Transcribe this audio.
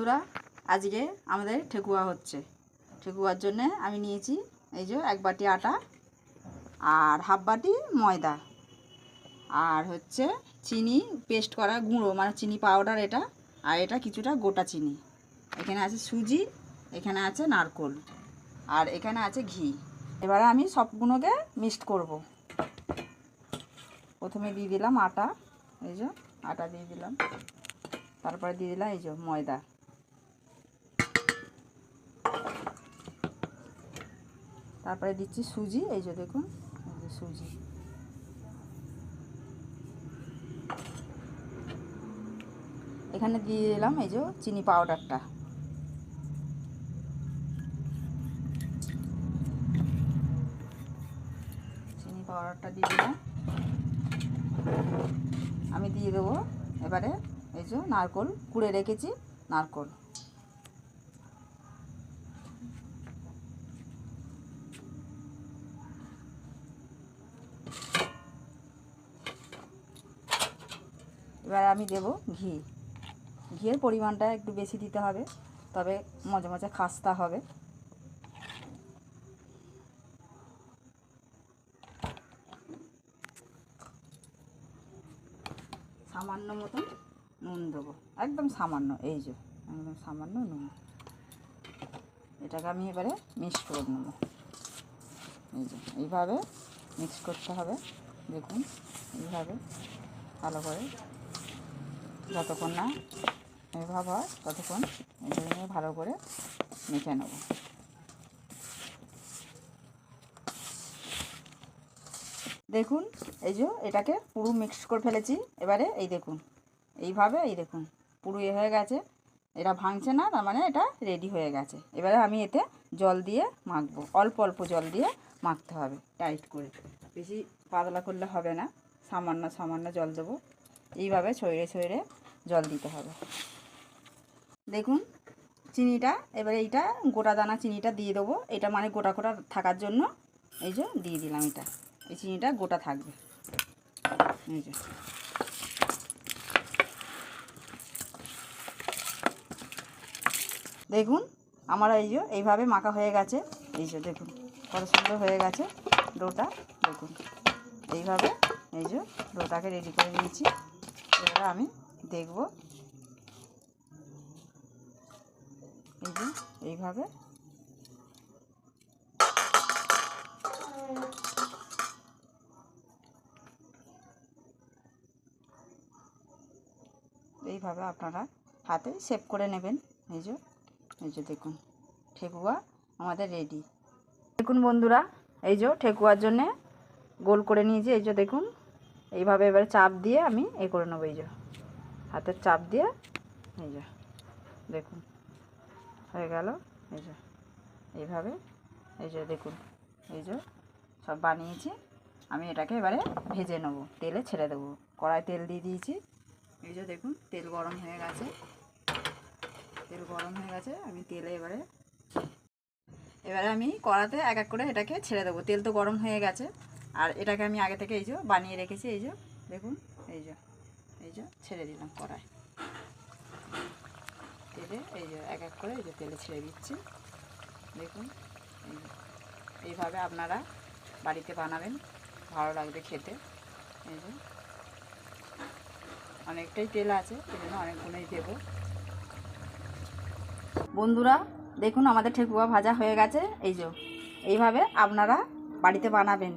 বন্ধুরা, আজকে আমাদের ঠেকুয়া হচ্ছে। ঠেকুয়ার জন্য আমি নিয়েছি এই যে 1 বাটি আটা আর হাফ বাটি ময়দা আর হচ্ছে চিনি পেস্ট করা গুঁড়ো, মানে চিনি পাউডার এটা, আর এটা কিছুটা গোটা চিনি। এখানে আছে সুজি, এখানে আছে নারকোল আর এখানে আছে ঘি। এবারে আমি সবগুলোকে মিক্সড করব। প্রথমে দিয়ে দিলাম আটা, এই যে আটা দিয়ে দিলাম, তারপরে দিয়ে দিলাম এই যে ময়দা, তারপরে দিচ্ছি সুজি, এই যে দেখুন এই যে সুজি, এখানে দিয়ে দিলাম এই যে চিনি পাউডারটা, চিনি পাউডারটা দিয়ে দিলাম। আমি দিয়ে দেবো এবারে এই যে নারকোল কুড়ে রেখেছি, নারকোল এবার আমি দেব ঘি। ঘিয়ের পরিমাণটা একটু বেশি দিতে হবে, তবে মজা মজা খাস্তা হবে। সামান্য মতন নুন দেবো, একদম সামান্য, এই যে একদম সামান্য নুন। এটাকে আমি এবারে মিক্স করে নেব। এই যে এইভাবে মিক্স করতে হবে, দেখুন এইভাবে ভালো করে, যতক্ষণ না এভাব হয় ততক্ষণ এটাকে নিয়ে ভালো করে মেখে নেব। দেখুন এই যে এটাকে পুরো মিক্স করে ফেলেছি। এবারে এই দেখুন এইভাবে, এই দেখুন পুরো হয়ে গেছে, এটা ভাঙছে না, তার মানে এটা রেডি হয়ে গেছে। এবারে আমি এতে জল দিয়ে মাখবো, অল্প অল্প জল দিয়ে মাখতে হবে টাইট করে, বেশি পাতলা করলে হবে না, সামান্য সামান্য জল দেবো। এইভাবে ছড়িয়ে ছড়িয়ে জল দিতে হবে। দেখুন চিনিটা, এবারে এইটা গোটা দানা চিনিটা দিয়ে দেবো, এটা মানে গোটা গোটা থাকার জন্য এই যে দিয়ে দিলাম। এটা এই চিনিটা গোটা থাকবে, এই যে দেখুন আমার এই যে এইভাবে মাখা হয়ে গেছে। এই যে দেখুন কত সুন্দর হয়ে গেছে ডোটা, দেখুন এইভাবে এই যে ডোটাকে রেডি করে নিয়েছি। এবারে আমি দেখব এই যে এইভাবে এইভাবে আপনারা হাতে শেপ করে নেবেন। এই যে দেখুন ঠেকুয়া আমাদের রেডি। দেখুন বন্ধুরা, এই যে ঠেকুয়ার জন্যে গোল করে নিয়েছি। এই যে দেখুন এইভাবে এবারে চাপ দিয়ে আমি করে নেবো, এই যে হাতের চাপ দিয়ে, এই যে দেখুন হয়ে গেল। এই যে এইভাবে, এই যে দেখুন এই যে সব বানিয়েছি। আমি এটাকে এবারে ভেজে নেব, তেলে ছেড়ে দেবো। কড়াই তেল দিয়ে দিয়েছি, এই যে দেখুন তেল গরম হয়ে গেছে, তেল গরম হয়ে গেছে। আমি তেলে এবারে আমি কড়াতে এক এক করে এটাকে ছেড়ে দেবো। তেল তো গরম হয়ে গেছে, আর এটাকে আমি আগে থেকে এই যে বানিয়ে রেখেছি। এই যে দেখুন এই যে ছেড়ে দিলাম কড়াই তেলে, এই যে এক এক করে এই যে তেলে ছেড়ে দিচ্ছি। দেখুন এইভাবে আপনারা বাড়িতে বানাবেন, ভালো লাগবে খেতে। এই যে অনেকটাই তেল আছে, এই জন্য অনেকগুলোই দেবো। বন্ধুরা দেখুন আমাদের ঠেকুয়া ভাজা হয়ে গেছে। এই যে এইভাবে আপনারা বাড়িতে বানাবেন।